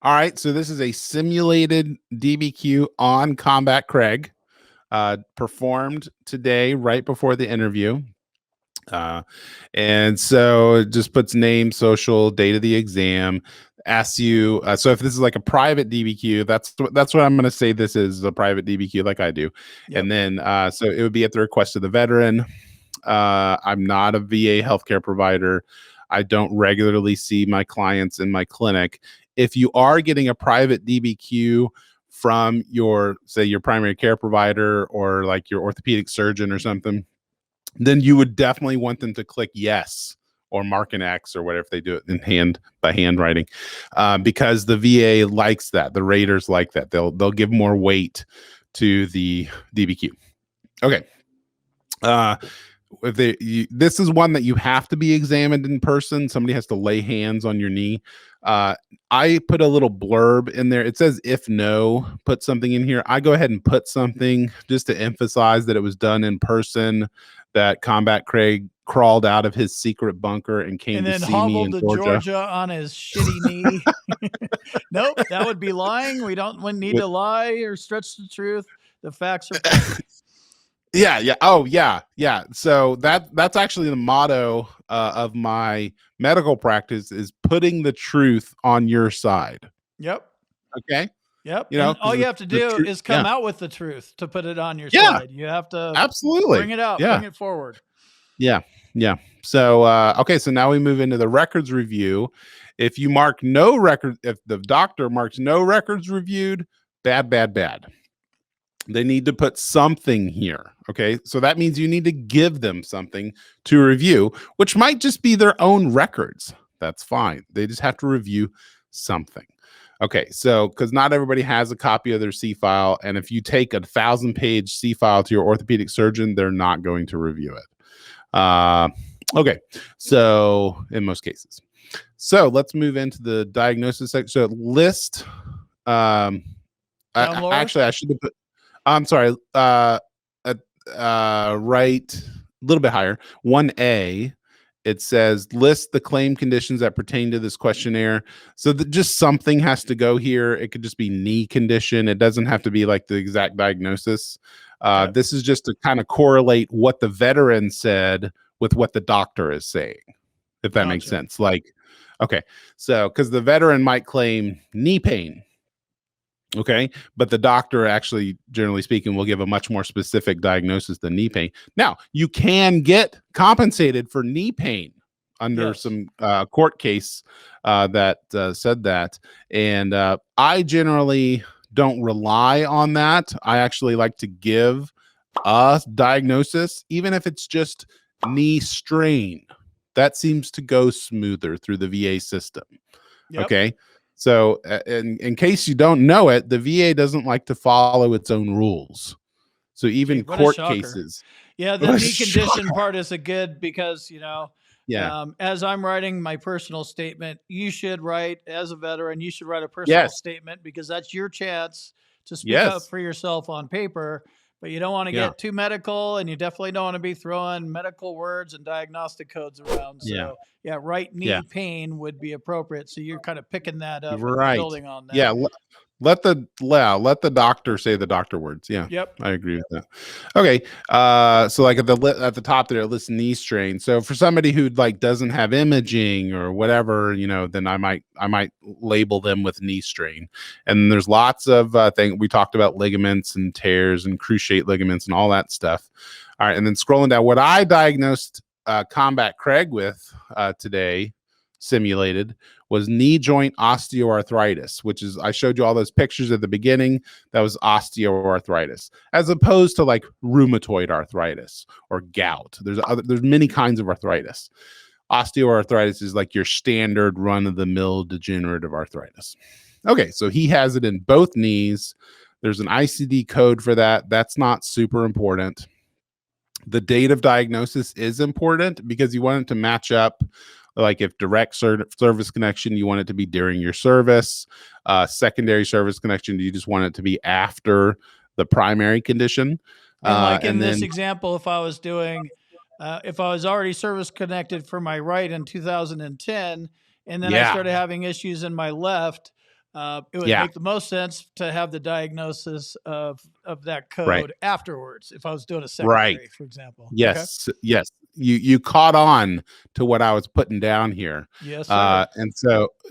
All right. So this is a simulated DBQ on Combat Craig, performed today right before the interview. Uh, and so it just puts name, social, date of the exam, asks you. So if this is like a private DBQ, that's what I'm going to say. This is a private DBQ, like I do. Yep. And then so it would be at the request of the veteran. I'm not a VA healthcare provider. I don't regularly see my clients in my clinic. If you are getting a private DBQ from your, say, your primary care provider or like your orthopedic surgeon or something, then you would definitely want them to click yes or mark an X or whatever if they do it in hand by handwriting, because the VA likes that. The raters like that. They'll give more weight to the DBQ. Okay. This is one that you have to be examined in person. Somebody has to lay hands on your knee. I put a little blurb in there. It says, if no, put something in here. I go ahead and put something just to emphasize that it was done in person, that Combat Craig crawled out of his secret bunker and came to see me in Georgia on his shitty knee. Nope, that would be lying. We don't need to lie or stretch the truth. The facts are facts. Yeah. Oh, yeah. So that's actually the motto of my medical practice, is putting the truth on your side. Yep. Okay. Yep. You know, all you have to do is come out with the truth to put it on your side. You have to absolutely bring it out, bring it forward. Yeah. So okay, so now we move into the records review. If you mark no record, if the doctor marks no records reviewed, bad. They need to put something here. Okay. So that means you need to give them something to review, which might just be their own records. That's fine. They just have to review something. Okay. So, because not everybody has a copy of their C file. And if you take a 1,000-page C file to your orthopedic surgeon, they're not going to review it. Okay. So, in most cases. So, let's move into the diagnosis section. So, list. Actually, I should have put. I'm sorry. Right, a little bit higher. 1A, it says list the claim conditions that pertain to this questionnaire. So just something has to go here. It could just be knee condition. It doesn't have to be like the exact diagnosis. This is just to kind of correlate what the veteran said with what the doctor is saying, if that makes sense. Like, okay, so because the veteran might claim knee pain. Okay. But the doctor, actually, generally speaking, will give a much more specific diagnosis than knee pain. Now, you can get compensated for knee pain under some court case that said that. And I generally don't rely on that. I actually like to give a diagnosis, even if it's just knee strain. That seems to go smoother through the VA system. Okay. So in case you don't know it, the VA doesn't like to follow its own rules. So even court cases. Yeah, the knee condition part is a good, because, you know, as I'm writing my personal statement, you should write, as a veteran, you should write a personal statement, because that's your chance to speak up for yourself on paper. But you don't want to get too medical, and you definitely don't want to be throwing medical words and diagnostic codes around. So right knee pain would be appropriate. So you're kind of picking that up and building on that. Yeah. Let the doctor say the doctor words. Yeah. Yep. I agree with that. Okay. So like at the top there, it lists knee strain. So for somebody who like doesn't have imaging or whatever, you know, then I might label them with knee strain. And there's lots of things. We talked about ligaments and tears and cruciate ligaments and all that stuff. All right. And then scrolling down, what I diagnosed Combat Craig with today, simulated, was knee joint osteoarthritis, which is, I showed you all those pictures at the beginning. That was osteoarthritis, as opposed to like rheumatoid arthritis or gout. There's many kinds of arthritis. Osteoarthritis is like your standard run-of-the-mill degenerative arthritis. Okay, so he has it in both knees. There's an ICD code for that. That's not super important. The date of diagnosis is important because you want it to match up. Like if direct service connection, you want it to be during your service. Secondary service connection, you just want it to be after the primary condition. And like in this example, if I was already service connected for my right in 2010, and then I started having issues in my left, it would make the most sense to have the diagnosis of that Right. code afterwards if I was doing a Right. secondary, for example. Okay. Yes. Yes. You caught on to what I was putting down here. Yes, sir. And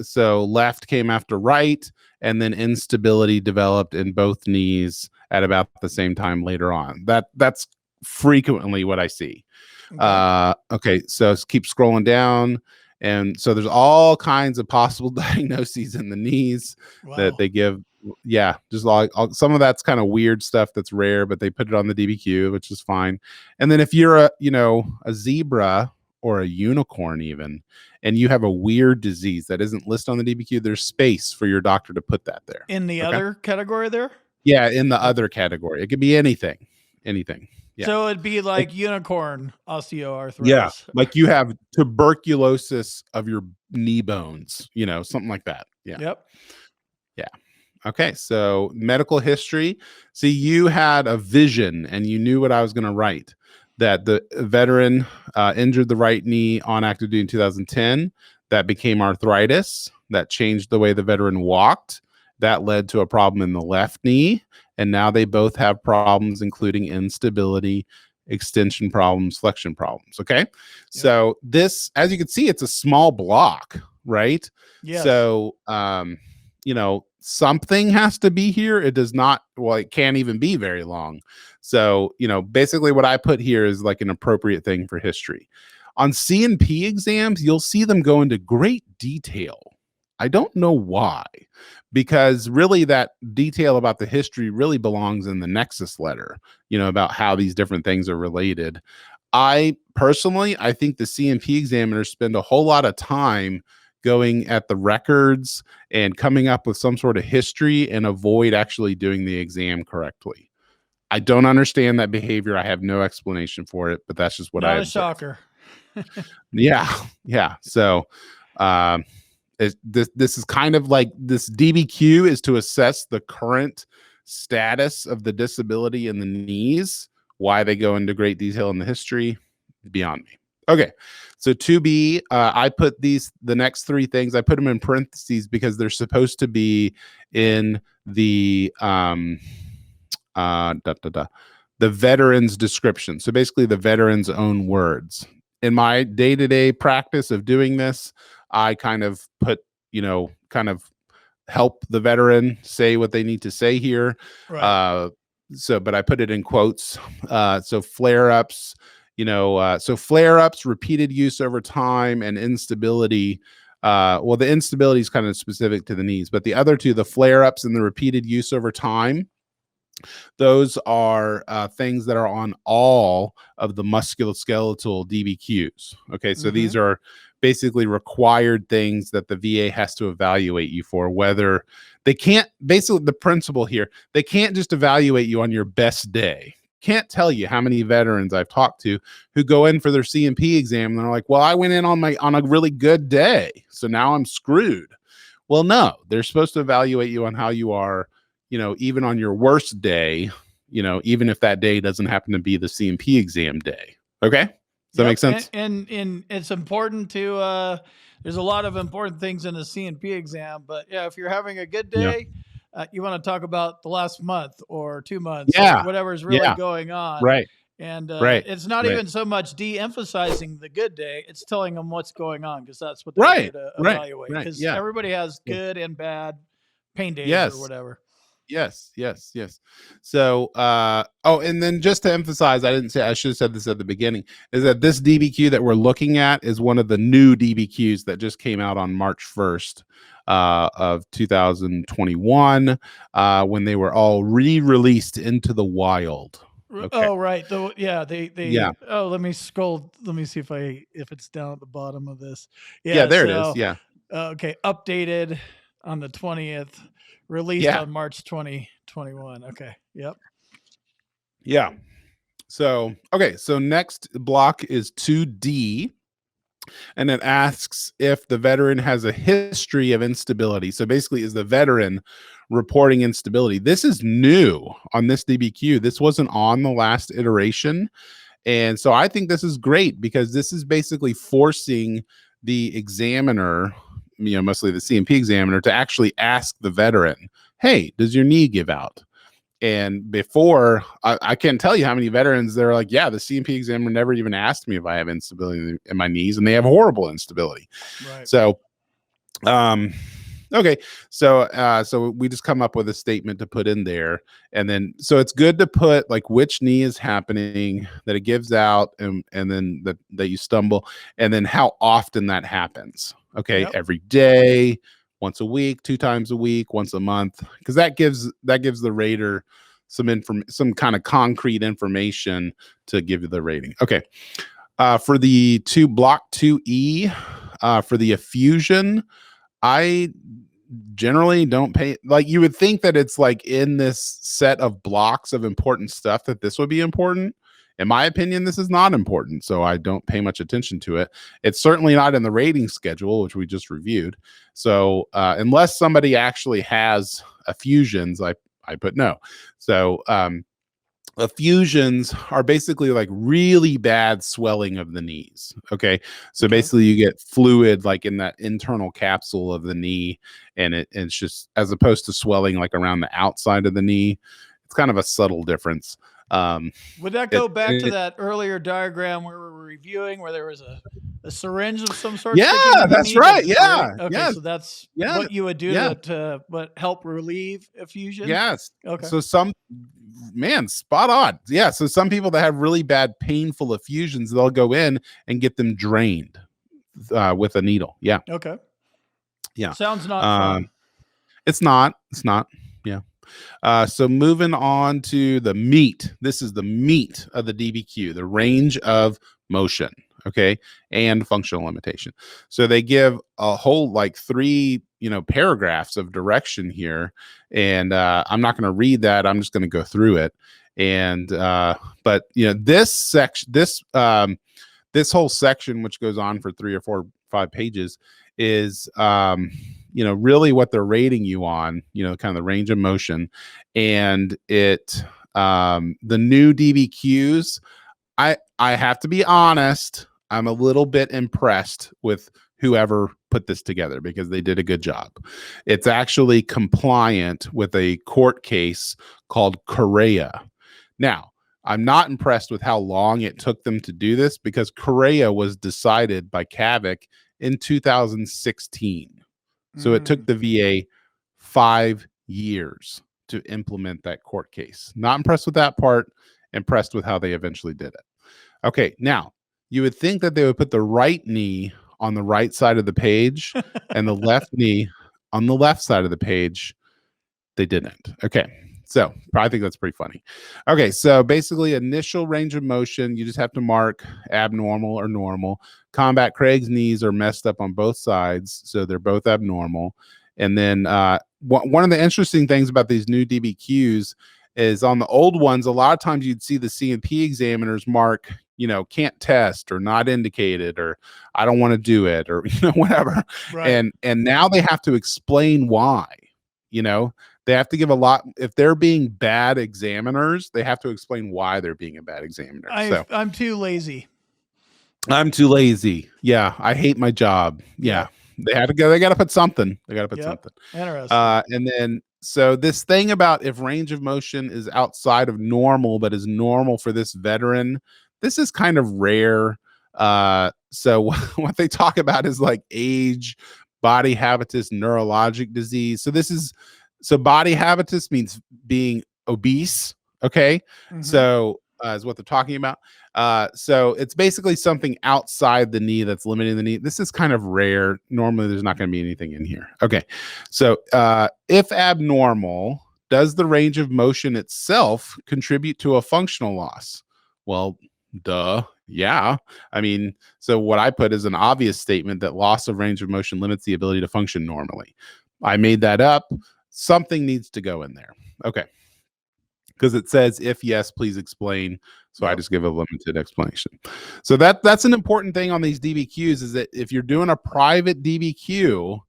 so left came after right, and then instability developed in both knees at about the same time later on. That's frequently what I see. Okay. Okay, so keep scrolling down. And so there's all kinds of possible diagnoses in the knees that Wow. they give. Yeah, just like some of that's kind of weird stuff that's rare, but they put it on the DBQ, which is fine. And then if you're a zebra or a unicorn even, and you have a weird disease that isn't listed on the DBQ, there's space for your doctor to put that there. In the Okay. other category there? Yeah, in the Okay. other category. It could be anything. Anything. Yeah. So it'd be like unicorn osteoarthritis. Yeah, like you have tuberculosis of your knee bones, something like that. Yeah. Yep. Yeah. Okay, so medical history. See, you had a vision and you knew what I was going to write, that the veteran injured the right knee on active duty in 2010. That became arthritis. That changed the way the veteran walked. That led to a problem in the left knee. And now they both have problems, including instability, extension problems, flexion problems. Okay. Yep. So this, as you can see, it's a small block, right? Yes. So, something has to be here. It does not, well, it can't even be very long. So, basically what I put here is like an appropriate thing for history. On C&P exams, you'll see them go into great detail. I don't know why, because really that detail about the history really belongs in the nexus letter, about how these different things are related. I think the C&P examiners spend a whole lot of time going at the records and coming up with some sort of history and avoid actually doing the exam correctly. I don't understand that behavior. I have no explanation for it, but that's just what I observed. Not a shocker. Yeah. So, this is kind of like this DBQ is to assess the current status of the disability in the knees. Why they go into great detail in the history, beyond me. Okay, so 2B, I put the next three things, I put them in parentheses because they're supposed to be in the the veteran's description. So basically the veteran's own words. In my day-to-day practice of doing this, I kind of put, kind of help the veteran say what they need to say here. Right. But I put it in quotes. So flare-ups, flare-ups, repeated use over time, and instability. The instability is kind of specific to the knees, but the other two, the flare-ups and the repeated use over time, those are things that are on all of the musculoskeletal DBQs. Okay, so these are basically required things that the VA has to evaluate you for, whether they can't, basically the principle here, they can't just evaluate you on your best day. Can't tell you how many veterans I've talked to who go in for their C&P exam and they're like, well, I went in on a really good day, so now I'm screwed. Well, no, they're supposed to evaluate you on how you are, even on your worst day, even if that day doesn't happen to be the C&P exam day. Okay. Does that make sense? And it's important to, there's a lot of important things in the C&P exam, but yeah, if you're having a good day, you want to talk about the last month or 2 months, or whatever's really going on. Right. And it's not even so much de-emphasizing the good day; it's telling them what's going on, because that's what they're here to evaluate. Because everybody has good and bad pain days or whatever. Yes. So, and then just to emphasize, I should have said this at the beginning, is that this DBQ that we're looking at is one of the new DBQs that just came out on March 1st of 2021, when they were all re-released into the wild. Okay. Oh, right. Oh, let me scroll. Let me see if it's down at the bottom of this. There it is. Yeah. Okay. Updated on the 20th, released on March 2021. Okay. Yep. Yeah. So, okay. So next block is 2D. And it asks if the veteran has a history of instability. So basically, is the veteran reporting instability? This is new on this DBQ. This wasn't on the last iteration. And so I think this is great, because this is basically forcing the examiner mostly the C&P examiner, to actually ask the veteran, hey, does your knee give out? And before, I can't tell you how many veterans they're like, yeah, the C&P examiner never even asked me if I have instability in my knees, and they have horrible instability. Right. So, okay, so we just come up with a statement to put in there, and then so it's good to put like which knee is happening, that it gives out, and then that you stumble, and then how often that happens. Okay, Yep. every day, once a week, 2 times a week, once a month, because that gives the rater some kind of concrete information to give you the rating. Okay, for the block 2E, for the effusion, I generally don't pay, like, you would think that it's like in this set of blocks of important stuff that this would be important. In my opinion, this is not important, so I don't pay much attention to it. It's certainly not in the rating schedule, which we just reviewed. So unless somebody actually has effusions, I put no. So effusions are basically like really bad swelling of the knees. Okay. So basically you get fluid like in that internal capsule of the knee, and it's just, as opposed to swelling like around the outside of the knee, it's kind of a subtle difference. Would that go back to that earlier diagram where we were reviewing, where there was a syringe of some sort sticking in the that's knee? right. Yeah. Okay, so that's what you would do to but help relieve effusion. Yes. Okay. So spot on. Yeah. So some people that have really bad painful effusions, they'll go in and get them drained with a needle. Yeah. Okay. Yeah. Sounds not fun. It's not. Yeah. So moving on to the meat. This is the meat of the DBQ, the range of motion. Okay. And functional limitation. So they give a whole like 3, paragraphs of direction here. And I'm not going to read that. I'm just going to go through it. And but this section, this whole section, which goes on for 3 or 4, 5 pages, is really what they're rating you on, kind of the range of motion. And it the new DBQs, I have to be honest, I'm a little bit impressed with whoever put this together, because they did a good job. It's actually compliant with a court case called Correa. Now, I'm not impressed with how long it took them to do this, because Correa was decided by Kavik in 2016. So it took the VA 5 years to implement that court case. Not impressed with that part, impressed with how they eventually did it. Okay, now, you would think that they would put the right knee on the right side of the page and the left knee on the left side of the page. They didn't. Okay. So I think that's pretty funny. Okay. So basically, initial range of motion, you just have to mark abnormal or normal. Combat Craig's knees are messed up on both sides, so they're both abnormal. And then one of the interesting things about these new DBQs is, on the old ones, a lot of times you'd see the C&P examiners mark, can't test, or not indicated, or I don't want to do it, or whatever. Right. And now they have to explain why. They have to give a lot. If they're being bad examiners, they have to explain why they're being a bad examiner. I'm too lazy. I'm too lazy. Yeah. I hate my job. Yeah. They had to go. They got to put something. Something. Interesting. And then, so this thing about if range of motion is outside of normal, but is normal for this veteran, this is kind of rare. So what they talk about is like age, body habitus, neurologic disease. So body habitus means being obese. Okay. So is what they're talking about. So it's basically something outside the knee that's limiting the knee. This is kind of rare. Normally there's not going to be anything in here. Okay. So if abnormal, does the range of motion itself contribute to a functional loss? Well, duh. Yeah. I mean, so what I put is an obvious statement that loss of range of motion limits the ability to function normally. I made that up. Something needs to go in there. Okay. Because it says, if yes, please explain. So I just give a limited explanation. So that's an important thing on these DBQs, is that if you're doing a private DBQ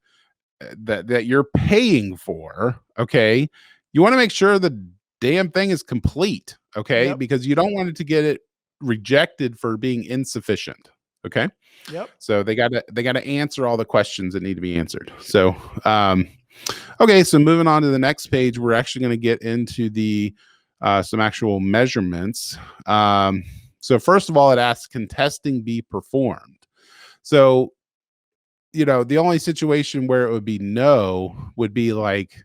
that you're paying for, okay, you want to make sure the damn thing is complete, okay? Because you don't want it to get it rejected for being insufficient. Okay. Yep. So they gotta answer all the questions that need to be answered. So okay, so moving on to the next page, we're actually going to get into the some actual measurements. So first of all, it asks, can testing be performed? So the only situation where it would be no would be like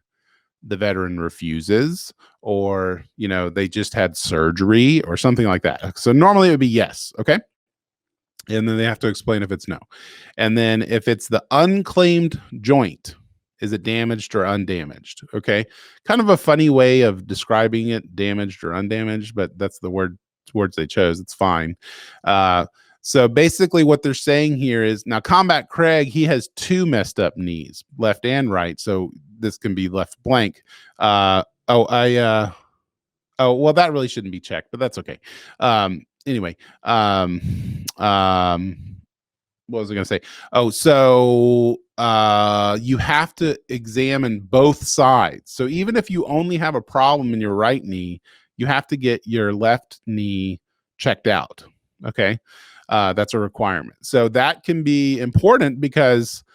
the veteran refuses, or they just had surgery or something like that. So normally it would be yes. Okay. And then they have to explain if it's no. And then if it's the unclaimed joint, is it damaged or undamaged? Okay. Kind of a funny way of describing it, damaged or undamaged, but that's the words they chose. It's fine. So basically what they're saying here is, now Combat Craig, he has two messed up knees, left and right. So this can be left blank. Oh, well, that really shouldn't be checked, but that's okay. Anyway, what was I going to say? Oh, so you have to examine both sides. So even if you only have a problem in your right knee, you have to get your left knee checked out. Okay. That's a requirement. So that can be important because,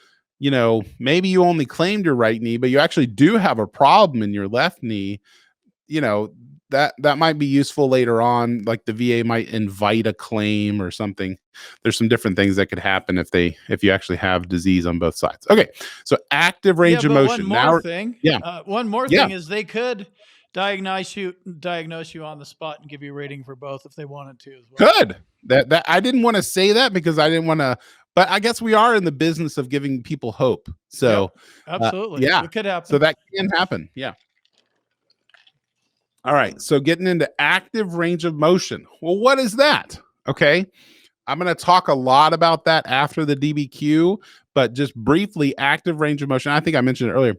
maybe you only claimed your right knee, but you actually do have a problem in your left knee. That might be useful later on. Like the VA might invite a claim or something. There's some different things that could happen if you actually have disease on both sides. Okay, so active range of motion. One more thing is they could diagnose you on the spot and give you a rating for both if they wanted to as well. Good. That I didn't want to say that because I didn't want to, but I guess we are in the business of giving people hope. So absolutely, it could happen. So that can happen. Yeah. All right, so getting into active range of motion. Well, what is that? Okay, I'm going to talk a lot about that after the DBQ, but just briefly, active range of motion, I think I mentioned it earlier,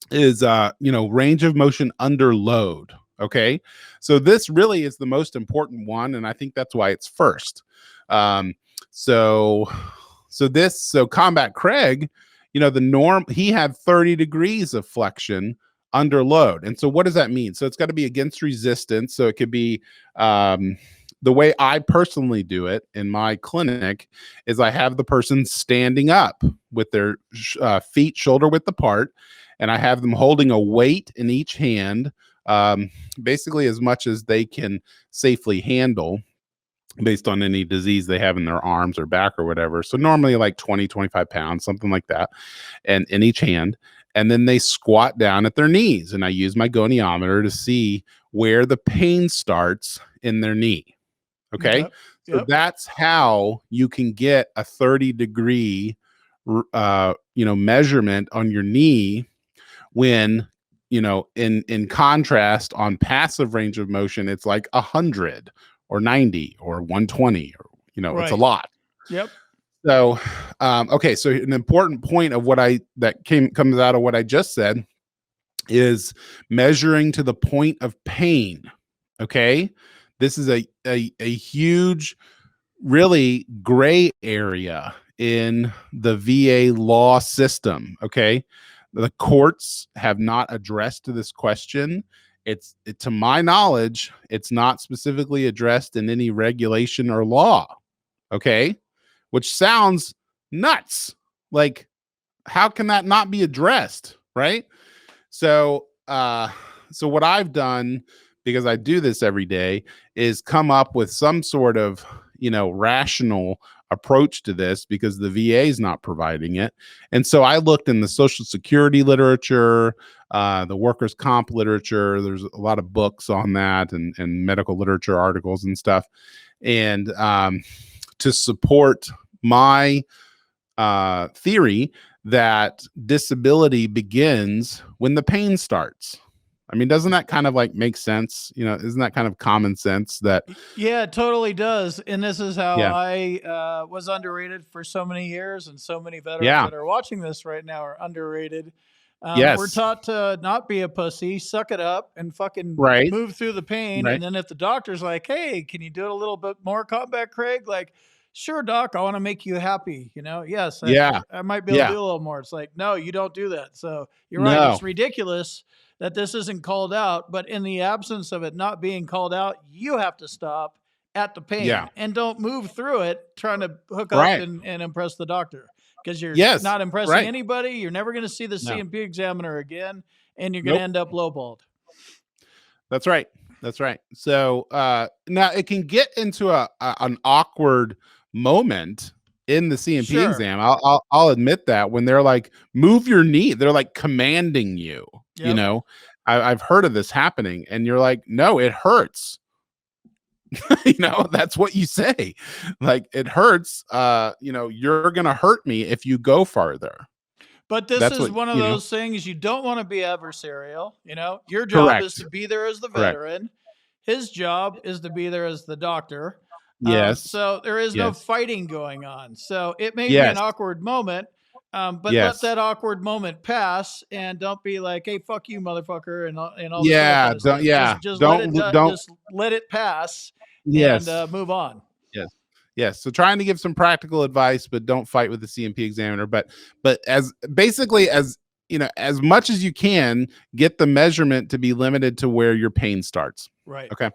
is range of motion under load. Okay, so this really is the most important one, and I think that's why it's first. So Combat Craig, the norm, he had 30 degrees of flexion under load. And so what does that mean? So it's got to be against resistance. So it could be the way I personally do it in my clinic is I have the person standing up with their feet shoulder width apart, and I have them holding a weight in each hand, basically as much as they can safely handle based on any disease they have in their arms or back or whatever. So normally like 20, 25 pounds, something like that, and in each hand. And then they squat down at their knees, and I use my goniometer to see where the pain starts in their knee. Okay. So that's how you can get a 30-degree, measurement on your knee when, in contrast on passive range of motion, it's like 100 or 90 or 120 or, it's a lot. Yep. So, okay. So an important point of comes out of what I just said is measuring to the point of pain. Okay. This is a huge, really gray area in the VA law system. Okay. The courts have not addressed this question. To my knowledge, it's not specifically addressed in any regulation or law. Okay. Which sounds nuts. Like, how can that not be addressed? Right. So what I've done, because I do this every day, is come up with some sort of, rational approach to this because the VA is not providing it. And so I looked in the Social Security literature, the workers' comp literature. There's a lot of books on that and medical literature articles and stuff. And to support my theory that disability begins when the pain starts. I mean, doesn't that kind of like make sense? Isn't that kind of common sense that? Yeah, it totally does. And this is how I was underrated for so many years, and so many veterans that are watching this right now are underrated. We're taught to not be a pussy, suck it up, and fucking move through the pain. And then if the doctor's like, "Hey, can you do it a little bit more, Combat Craig?" Like, "Sure, doc, I want to make you happy." Yes, I might be able to do a little more. It's like, no, you don't do that. So you're right. It's ridiculous that this isn't called out, but in the absence of it not being called out, you have to stop at the pain Yeah. and don't move through it trying to hook up Right. and impress the doctor, because you're Yes. not impressing Right. anybody. You're never going to see the No. C&P examiner again, and you're going to Nope. end up lowballed. That's right. That's right. So now it can get into an awkward moment in the C&P Sure. exam. I'll admit that when they're like, move your knee, they're like commanding you. You Yep. know, I've heard of this happening, and you're like, no, it hurts. You know, that's what you say. Like, it hurts. You know, you're gonna hurt me if you go farther. But this That's is what, one of you know. those things, you don't want to be adversarial. You know, your job is Correct. to be there as the Correct. veteran. His job is to be there as the doctor. Yes. So there is no Yes. fighting going on. So it may be Yes. an awkward moment, but let Yes. that awkward moment pass, and don't be like, "Hey, fuck you, motherfucker," and all this other Yeah. kind of Don't. stuff. Yeah. Just Don't. Don't. just let it pass and Yes. move on. Yes. Yes. So trying to give some practical advice, but don't fight with the C&P examiner. But as basically as you know, as much as you can, get the measurement to be limited to where your pain starts. Right. Okay.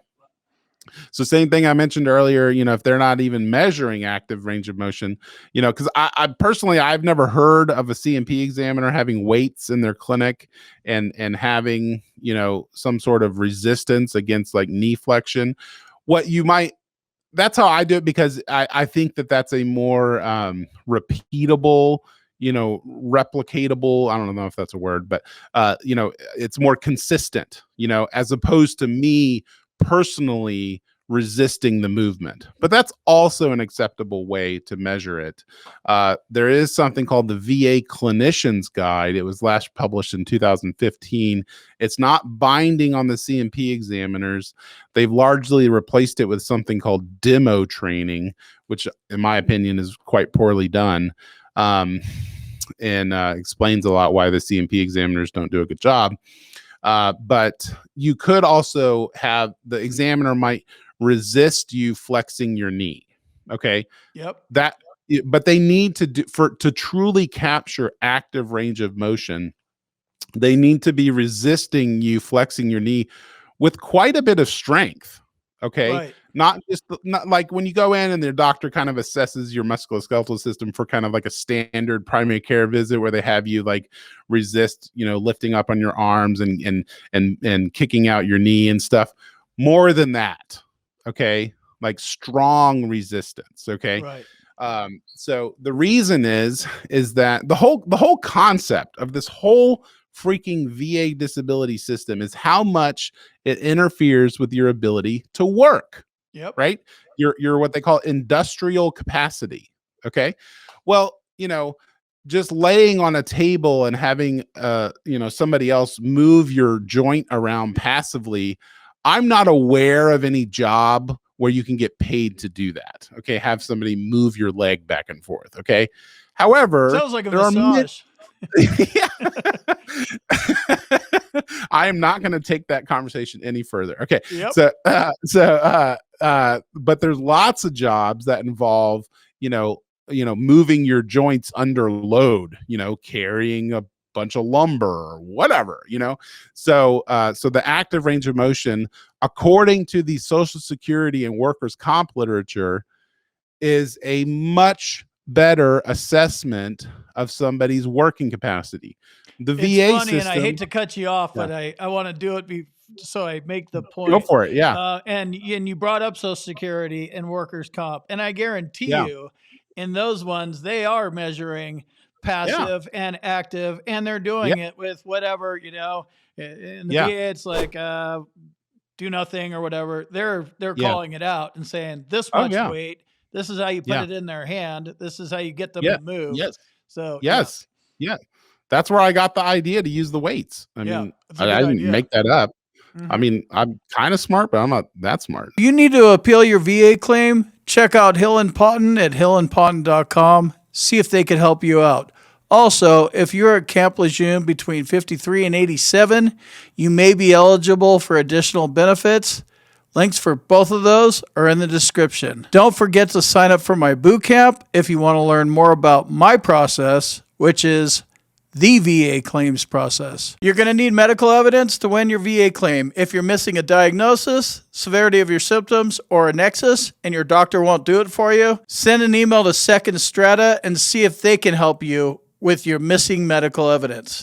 So same thing I mentioned earlier, you know, if they're not even measuring active range of motion, you know, because I personally, I've never heard of a C&P examiner having weights in their clinic and having, you know, some sort of resistance against like knee flexion. What you might, that's how I do it, because I think that that's a more repeatable, you know, replicatable, I don't know if that's a word, but you know, it's more consistent, you know, as opposed to me personally resisting the movement. But that's also an acceptable way to measure it. There is something called the VA Clinician's Guide. It was last published in 2015. It's not binding on the C&P examiners. They've largely replaced it with something called demo training, which in my opinion is quite poorly done. And explains a lot why the C&P examiners don't do a good job. But you could also have the examiner might resist you flexing your knee. Okay. Yep. But they need to do to truly capture active range of motion. They need to be resisting you flexing your knee with quite a bit of strength. Okay. Right. Not like when you go in and their doctor kind of assesses your musculoskeletal system for kind of like a standard primary care visit where they have you like resist, you know, lifting up on your arms and kicking out your knee and stuff. More than that. Okay. Like strong resistance. Okay. Right. So the reason is that the whole concept of this whole freaking VA disability system is how much it interferes with your ability to work. Yep. Right. You're what they call industrial capacity. Okay. Well, you know, just laying on a table and having you know, somebody else move your joint around passively, I'm not aware of any job where you can get paid to do that. Okay. Have somebody move your leg back and forth. Okay. However, sounds like a massage. I am not going to take that conversation any further. Okay. Yep. But there's lots of jobs that involve, you know, moving your joints under load, you know, carrying a bunch of lumber or whatever, you know. So the active range of motion, according to the Social Security and workers' comp literature, is a much better assessment of somebody's working capacity. The VA funny, system, and I hate to cut you off, but I want to do it so I make the point. Go for it. Yeah. And you brought up Social Security and workers' comp, and I guarantee you, in those ones, they are measuring passive and active, and they're doing it with whatever, you know. In the VA, it's like do nothing or whatever. They're calling it out and saying this much weight. This is how you put it in their hand. This is how you get them to move. Yes. So yes. Yeah. That's where I got the idea to use the weights. I mean, I didn't make that up. I mean, I'm kind of smart, but I'm not that smart. You need to appeal your VA claim? Check out Hill and Ponton at hillandponton.com. See if they can help you out. Also, if you're at Camp Lejeune between 53 and 87, you may be eligible for additional benefits. Links for both of those are in the description. Don't forget to sign up for my boot camp if you want to learn more about my process, which is the VA claims process. You're going to need medical evidence to win your VA claim. If you're missing a diagnosis, severity of your symptoms, or a nexus, and your doctor won't do it for you, send an email to Second Strata and see if they can help you with your missing medical evidence.